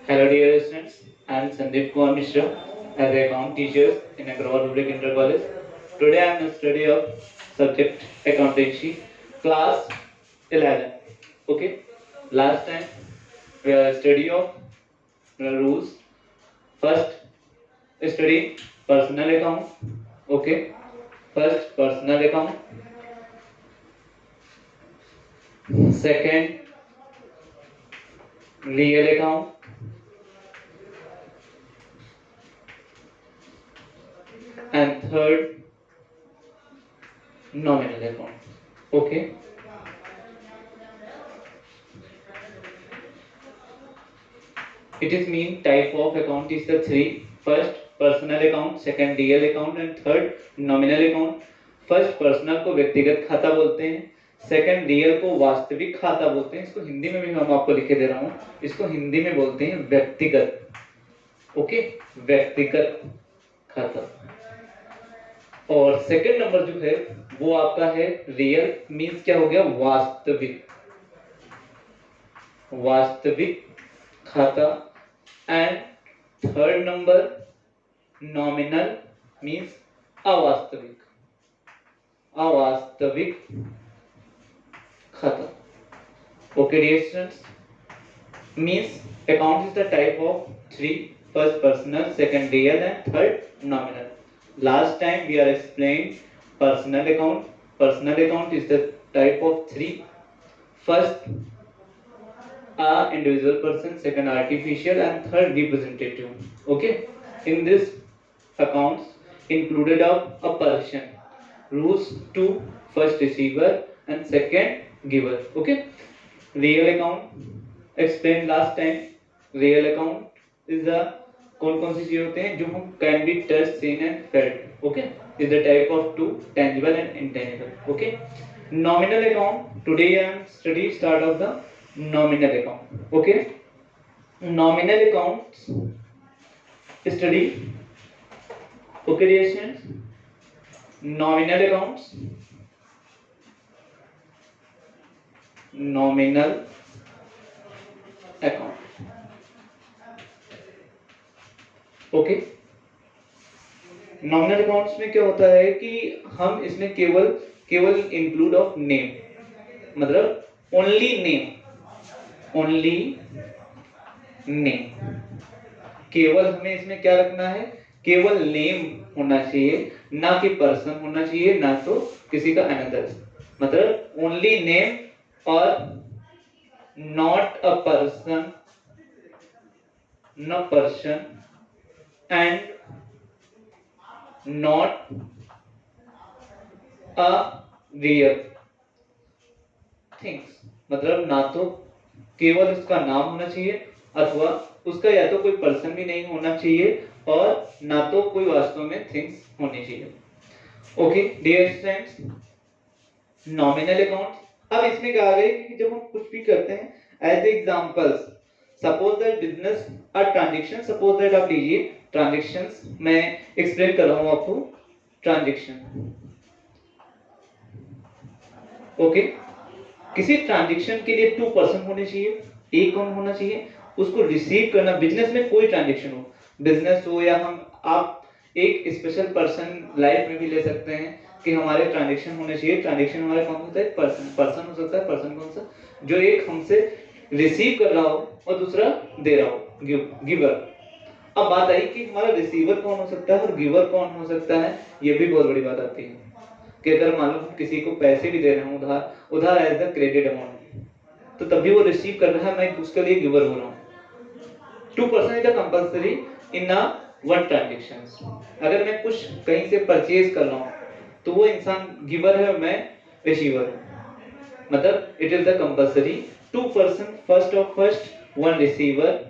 Hello dear students, I am Sandeep Kumar Mishra as a account teacher in Agrawal Public Inter College. Today I am in study of subject accountancy, class 11. Okay, last time we are study of rules. First study personal account. Okay, first personal account. Second real account. And third nominal account. Okay. It is mean type of account is the three. First personal account, second real account and third nominal account. First personal को व्यक्तिगत खाता बोलते हैं, second real को वास्तविक खाता बोलते हैं. इसको हिंदी में भी हम आपको लिखे दे रहा हूं, इसको हिंदी में बोलते हैं व्यक्तिगत. ओके, व्यक्तिगत खाता. और सेकंड नंबर जो है वो आपका है रियल, मींस क्या हो गया, वास्तविक, वास्तविक खाता. And third number nominal means अवास्तविक, अवास्तविक खाता. Okay dear students, means account is the type of three: first personal, second real and third nominal. Last time we are explained personal account. Personal account is the type of three: first a individual person, second artificial and third representative. Okay, in this accounts included of a person, rules to first receiver and second giver. Okay, real account explained last time. Real account is the कौन सी चीज होते हैं जो हम can be touch, seen and felt. Okay, is the type of two tangible and intangible. Okay, nominal account. Today I am start of the nominal account. Okay, nominal accounts study. Okay dear students, nominal accounts, nominal account. Okay, nominal accounts में क्या होता है कि हम इसमें केवल केवल include of name, मतलब ओनली नेम, ओनली नेम. केवल हमें इसमें क्या रखना है, केवल नेम होना चाहिए, ना कि पर्सन होना चाहिए, ना तो किसी का अनदर. मतलब ओनली नेम और नॉट अ पर्सन, न person and not a real things. मतलब ना तो केवल उसका नाम होना चाहिए अथवा उसका या तो कोई पर्सन भी नहीं होना चाहिए और ना तो कोई वास्तव में थिंग्स होनी चाहिए. Okay dear students, nominal account. अब इसमें क्या आ गई कि जब हम कुछ भी करते हैं as examples, suppose that business a transaction, suppose that आप लीजिए ट्रांजैक्शंस, मैं एक्सप्लेन कर रहा हूं आपको ट्रांजैक्शन. ओके, किसी ट्रांजैक्शन के लिए टू पर्सन होने चाहिए, एक कौन होना चाहिए, उसको रिसीव करना. बिजनेस में कोई ट्रांजैक्शन हो, बिजनेस हो या हम आप एक स्पेशल पर्सन लाइफ में भी ले सकते हैं कि हमारे ट्रांजैक्शन होने चाहिए. ट्रांजैक्शन हमारा कौन होता है, पर्सन. पर्सन हो सकता है, पर्सन कौन सा, जो एक हमसे रिसीव कर रहा हो और दूसरा दे रहा हो, गिवर. अब बात आई कि हमारा रिसीवर कौन हो सकता है और गिवर कौन हो सकता है. ये भी बहुत बड़ी बात आती है कि अगर मान लो हम किसी को पैसे भी दे रहे हैं उधार, उधार एज द क्रेडिट अमाउंट, तो तब भी वो रिसीव कर रहा है, मैं उसके लिए गिवर हो रहा हूँ. Two person is compulsory in a one transaction. अगर मैं कुछ कहीं से परचेज कर रहा हूँ तो वो इंसान गिवर है और मैं रिसीवर हूँ. मतलब it is the compulsory two person, first one receiver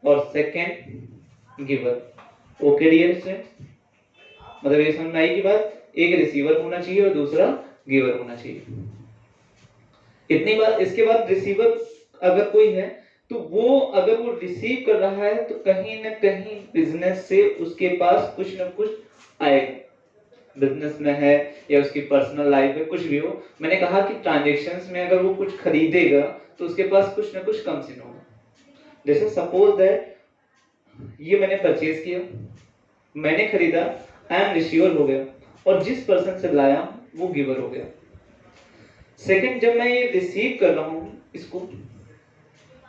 और second giver. Okay dear students, मतलब ये समझ में आई की बात, एक रिसीवर होना चाहिए और दूसरा गिवर होना चाहिए. इतनी बात. इसके बाद रिसीवर अगर कोई है तो वो अगर वो रिसीव कर रहा है तो कहीं ना कहीं बिजनेस से उसके पास कुछ ना कुछ आएगा. बिजनेस में है या उसकी पर्सनल लाइफ में कुछ भी हो, मैंने कहा कि ट्रांजैक्शंस में अगर वो कुछ खरीदेगा तो उसके पास कुछ ना कुछ कमीशन होगा. जैसे सपोज दैट ये मैंने परचेज किया, मैंने खरीदा, आई एम रिसीवर हो गया, और जिस पर्सन से लाया वो गिवर हो गया। सेकंड, जब मैं ये रिसीव कर रहा हूँ इसको,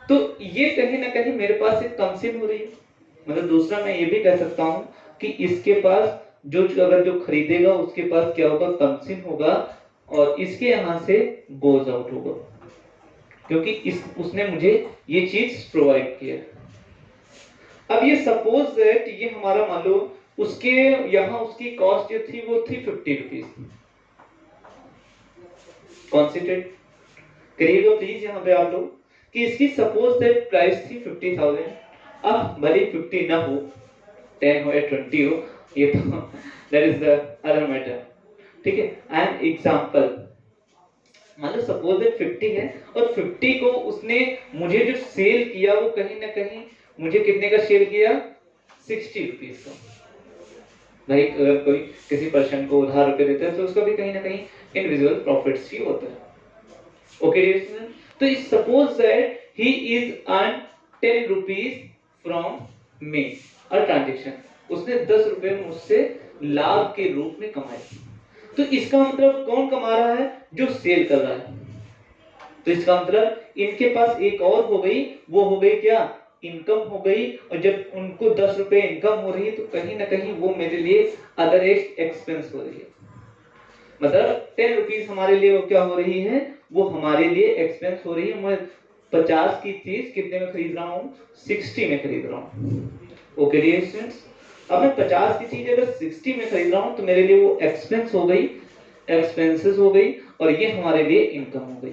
तो ये कहीं ना कहीं मेरे पास एक कंसिन हो रही है। मतलब दूसरा मैं ये भी कह सकता हूँ कि इसके पास जो अगर जो खरीदेगा उसके पास क्या होगा, कंसिन होगा, और इसके यहाँ से गोज आउट होगा, क्योंकि इस उसने मुझे ये चीज प्रोवाइड किया। अब ये सपोज दैट ये हमारा मान लो उसके यहाँ उसकी कॉस्ट जो थी वो थी 50 रुपीज। कॉन्सेंट्रेट करिएगा प्लीज यहाँ पे आप लोग कि इसकी सपोज दैट प्राइस थी 50,000। अब भले 50 ना हो, 10 हो या 20 हो, ये तो that is the other matter, ठीक है। एंड एग्जांपल, मान लो सपोज दैट 50 है, और 50 को उसने मुझे जो सेल किया वो कहीं ना कहीं मुझे कितने का सेल किया, 60 रुपीज का। भाई अगर कोई किसी पर्सन को उधार रुपए देता है तो उसका भी कहीं ना कहीं इंडिविजुअल प्रॉफिट्स ही होता है। ओके, तो suppose that he is earn 10 rupees from me, a transaction, उसने 10 रुपए मुझसे लाभ के रूप में कमाए। तो इसका मतलब कौन कमा रहा है, जो सेल कर रहा है। तो इसका मतलब इनके पास एक और हो गई, वो हो गई क्या, इनकम हो गई। और जब उनको 10 रुपए इनकम हो रही है तो कहीं ना कहीं वो मेरे लिए अदर एक एक्सपेंस हो रही है। मतलब 10 रुपीज हमारे लिए वो क्या हो रही है, वो हमारे लिए एक्सपेंस हो रही है। मैं 50 की चीज कितने में खरीद रहा हूँ, 60 में खरीद रहा हूँ। ओके डियर स्टूडेंट्स, अब मैं 50 की चीज अगर 60 में खरीद रहा हूँ तो मेरे लिए वो एक्सपेंस हो गई, एक्सपेंसेस हो गई, और ये हमारे लिए इनकम हो गई।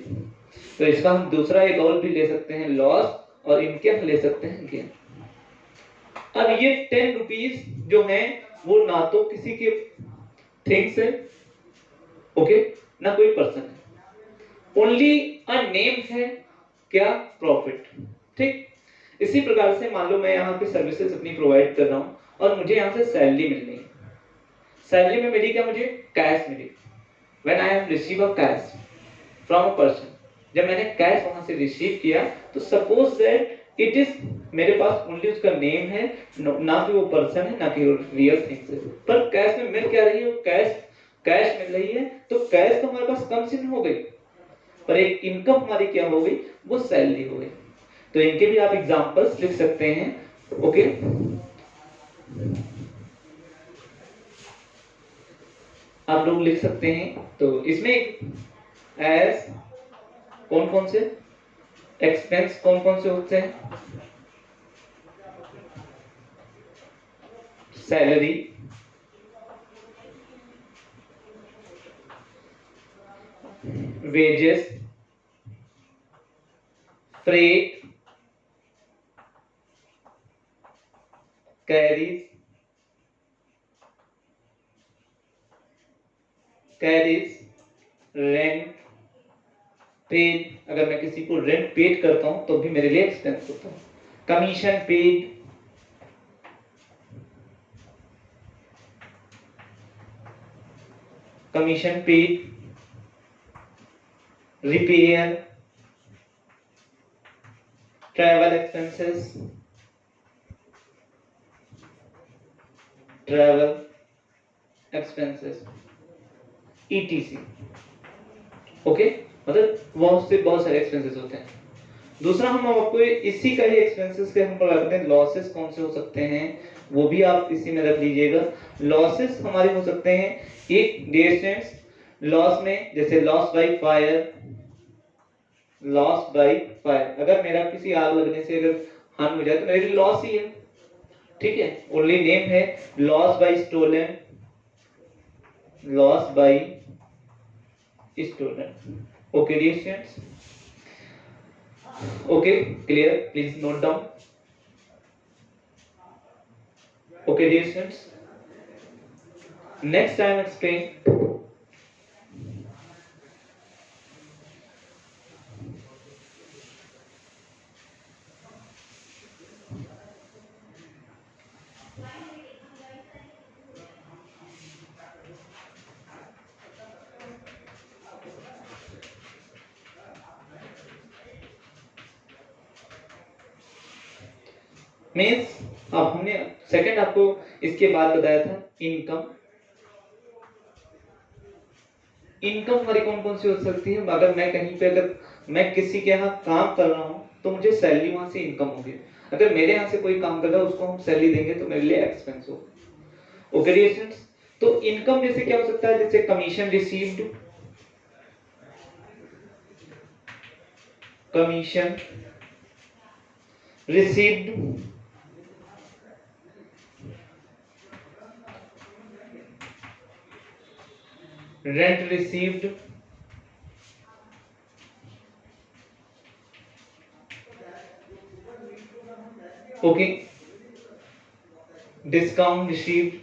तो इसका हम दूसरा एक और भी ले सकते हैं, लॉस, और इनके हम ले सकते हैं गेन। अब ये 10 रुपीज जो है वो ना तो किसी के थिंग्स है, ओके, ना कोई पर्सन है, ओनली अ नेम है, क्या, प्रॉफिट। ठीक, इसी प्रकार से मान लो मैं यहाँ पे सर्विसेज अपनी प्रोवाइड कर रहा हूँ और मुझे यहाँ से सैलरी मिल रही है। सैलरी में मिली क्या, मुझे कैश मिली। When I have receive a cash from a person, जब मैंने कैश वहां से रिसीव किया तो सपोज दैट इट इज, मेरे पास ओनली उसका नेम है, ना कि वो पर्सन है, ना कि रियल थिंग्स है, पर कैश में मिल क्या रही है, वो कैश, कैश मिल रही है। तो कैश तो हमारे पास कम सिन हो गई, पर एक इनकम हमारी क्या हो गई, वो सैलरी हो गई। तो इनके भी आप एग्जांपल्स लिख सकते हैं। ओके, आप लोग लिख सकते हैं। तो इसमें एज कौन कौन से एक्सपेंस कौन कौन से होते हैं, salary, wages, freight, carries, carries, rent paid, अगर मैं किसी को रेंट पेड करता हूं तो भी मेरे लिए एक्सपेंस होता है। Commission paid, commission paid, repair, travel expenses, travel expenses, etc. Okay, मतलब बहुत सारे एक्सपेंसेस होते हैं। दूसरा हम आपको इसी का ही एक्सपेंसेस के हम पढ़ा करते हैं, लॉसेस कौन से हो सकते हैं वो भी आप इसी में रख लीजिएगा। लॉसेस हमारे हो सकते हैं, एक डिस्टेंस लॉस में, जैसे loss by fire, loss by fire, अगर मेरा किसी आग लगने से अगर हानि हो जाए तो मेरे लिए लॉस ही है, ठीक है, ओनली नेम है। Loss by stolen, loss by stolen. Okay dear students, okay clear, please note down. Okay, dear students, next time explain means अब हमने सेकंड आपको इसके बाद बताया था इनकम। इनकम हमारी कौन कौन सी हो सकती है, अगर मैं कहीं पे, अगर मैं किसी के यहाँ काम कर रहा हूँ तो मुझे सैलरी वहां से इनकम होगी, अगर मेरे यहाँ से कोई काम कर रहा है उसको हम सैलरी देंगे तो मेरे लिए एक्सपेंस होगा। ओके डियर स्टूडेंट्स, तो इनकम जैसे क्या हो सकता है, जैसे commission received, commission received, rent received, okay, discount received,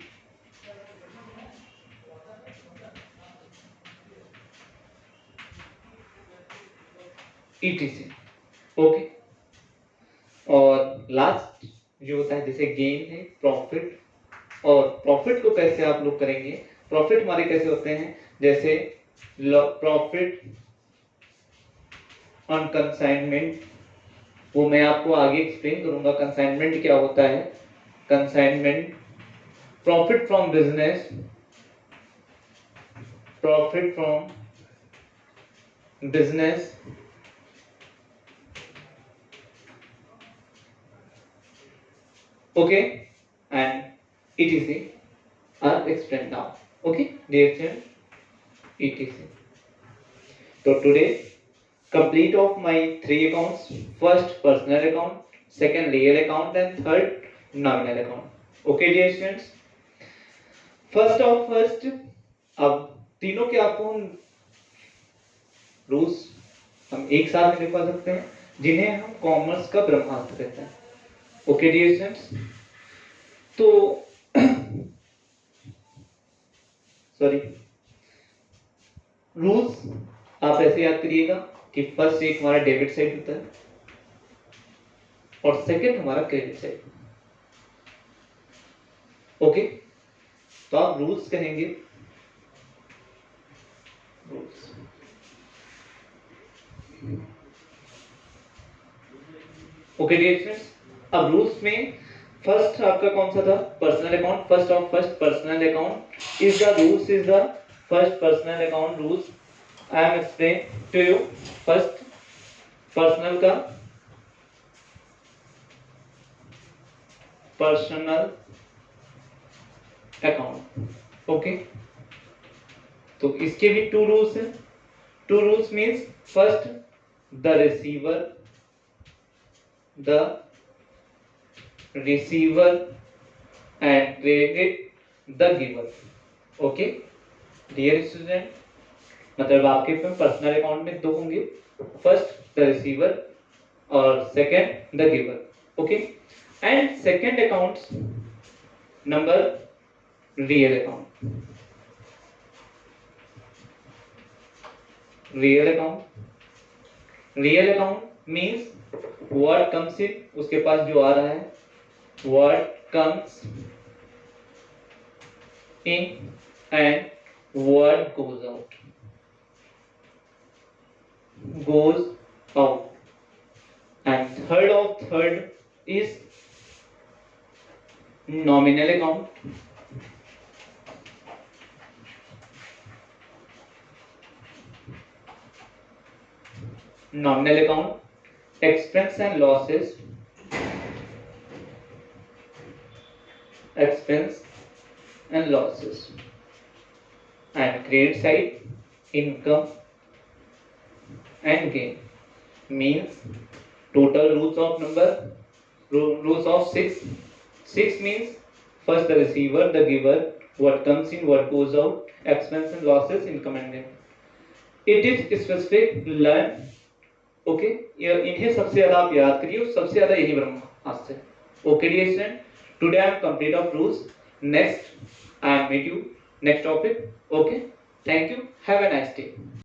etc. Okay, और लास्ट जो होता है जैसे गेन है प्रॉफिट, और प्रॉफिट को कैसे आप लोग करेंगे, प्रॉफिट हमारे कैसे होते हैं, जैसे प्रॉफिट ऑन कंसाइनमेंट, वो मैं आपको आगे एक्सप्लेन करूंगा कंसाइनमेंट क्या होता है। Consignment, profit from business, profit from business, okay, and etc are explained now. Okay dear students, etc. So today complete of my three accounts, first personal account, second real account and third nominal account. Okay dear students, first अब तीनों के आपको हम rules हम एक साथ में लिखवा सकते हैं जिन्हें हम कॉमर्स का ब्रह्मास्त्र कहते हैं। ओके डियर स्टूडेंट्स, तो सॉरी, रूल्स आप ऐसे याद करिएगा कि फर्स्ट एक हमारा डेबिट साइड होता है और सेकंड हमारा क्रेडिट साइड। ओके, तो आप रूल्स कहेंगे, रूल्स, ओके डियर स्टूडेंट्स, अब रूल्स में फर्स्ट आपका कौन सा था, personal account. First of first personal account is the rules, is the first personal account rules I am explain to you. First personal का, पर्सनल अकाउंट। ओके, तो इसके भी टू रूल्स हैं। Two rules means first the receiver, the receiver and credit the giver. Okay dear student, मतलब आपके पास personal account में दो होंगे, फर्स्ट द रिसीवर और second the giver. Okay, and second accounts number real account, real account, real account means what comes in, उसके पास जो आ रहा है, what comes in and what goes out, goes out. And third is nominal account. Nominal account, expense and losses, expense and losses. And credit side, income and gain, means total rules of number, rules of six. Six means first the receiver, the giver, what comes in, what goes out, expense and losses, income and gain. It is specific, learn. Okay, इन्हें सबसे ज्यादा आप याद करिए, सबसे ज्यादा यही ब्रह्मास्त्र है। Okay dear student, today I am complete of rules, next I am meet you next topic. Okay, thank you, have a nice day.